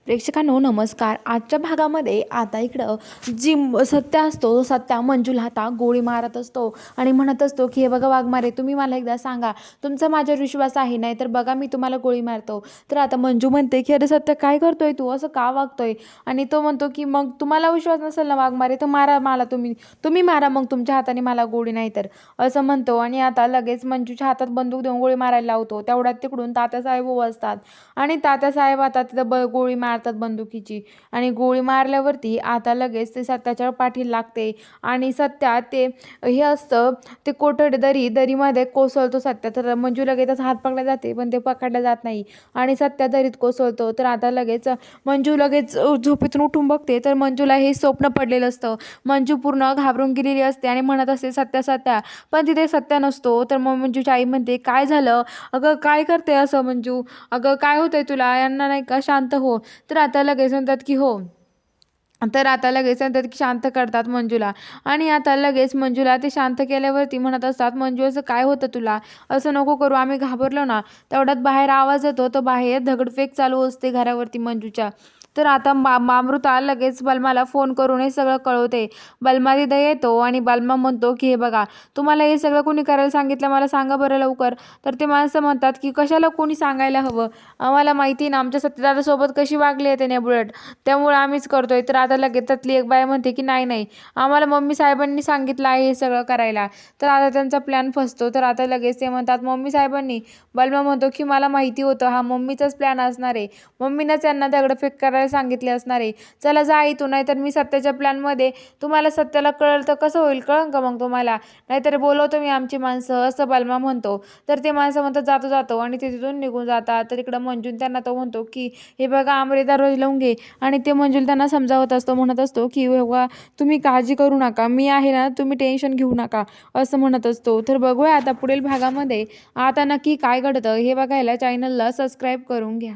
प्रेक्षकांनो नमस्कार. आजच्या भागामध्ये आता इकडं सत्या असतो, तो सत्या मंजूला आता गोळी मारत असतो आणि म्हणत असतो की हे बघा वाघमारे, तुम्ही मला एकदा सांगा तुमचा माझ्यावर विश्वास आहे, नाही तर बघा मी तुम्हाला गोळी मारतो. तर आता मंजू म्हणते की अरे सत्या काय करतोय तू, असं का वागतोय? आणि तो म्हणतो की मग तुम्हाला विश्वास नसेल ना वाघमारे, तर मारा मला, तुम्ही तुम्ही मारा मग तुमच्या हाताने मला गोळी, नाही तर असं म्हणतो. आणि आता लगेच मंजूच्या हातात बंदूक देऊन गोळी मारायला लावतो. तेवढ्यात तिकडून तात्यासाहेब असतात आणि तात्यासाहेब आता तिथं गोळी मारतात बंदुकीची. आणि गोळी मारल्यावरती आता लगेच ते सत्याच्या पाठीला लागते आणि सत्या ते हे असतं ते दरीमध्ये कोसळतो सत्या. तर मंजू लगेच त्याचा हात पकडला जाते, पण ते पकडला जात नाही आणि सत्या दरीत कोसळतो. तर आता लगेच मंजू लगेच झोपेतून उठून बघते, तर मंजूला हे स्वप्न पडलेलं असतं. मंजू पूर्ण घाबरून गेलेली असते आणि म्हणत असते सत्या सत्या, पण तिथे सत्या नसतो. तर मग मंजूची आई म्हणते काय झालं अगं, काय करते असं मंजू, अगं काय होतंय तुला, यांना नाही का शांत हो. तर आता लगेच म्हणतात की हो. तर आता लगेच म्हणतात की शांत करतात मंजूला. आणि आता लगेच मंजूला ते शांत केल्यावरती म्हणत असतात, मंजू असं काय होतं तुला, असं नको करू, आम्ही घाबरलो ना. तेवढ्यात बाहेर आवाज येतो, तर बाहेर दगडफेक चालू असते घरावरती मंजूच्या. तर आता अमृता लगेच बलमाला फोन करून हे सगळं कळवते. बलमा तिथं येतो आणि बलमा म्हणतो की हे बघा, तुम्हाला हे सगळं कोणी करायला सांगितलं, मला सांगा बरं लवकर. तर ते माणसं म्हणतात की कशाला कोणी सांगायला हवं, आम्हाला माहिती ना आमच्या सत्यदादासोबत कशी वागली आहे त्याने बुलेट, त्यामुळे आम्हीच करतोय. तर आता लगेच त्यातली एक बाई म्हणते की नाही नाही, आम्हाला मम्मी साहेबांनी सांगितलं आहे हे सगळं करायला. तर आता त्यांचा प्लॅन फसतो. तर आता लगेच ते म्हणतात मम्मी साहेबांनी. बलमा म्हणतो की मला माहिती होतं हा मम्मीचाच प्लॅन असणार आहे, मम्मीनंच यांना दगडफेक करायला सांगितले असणार आहे. चला जा इथून, नाहीतर मी सत्याच्या प्लॅनमध्ये तुम्हाला सत्याला कळलं तर कसं होईल, कळन का मग तुम्हाला, नाहीतर बोलवतो मी आमची माणसं, असं बलमा म्हणतो. तर ते माणसं म्हणतात जातो जातो आणि ते तिथून निघून जातात. तर इकडं मंजून त्यांना तो म्हणतो की हे बघा आमरे दरवाजे लावून घे. आणि ते मंजूला त्यांना समजावत असतो, म्हणत असतो की बघा तुम्ही काळजी करू नका, मी आहे ना, तुम्ही टेन्शन घेऊ नका, असं म्हणत असतो. तर बघूया आता पुढील भागामध्ये आता नक्की काय घडतं हे बघायला चॅनलला सबस्क्राईब करून घ्या.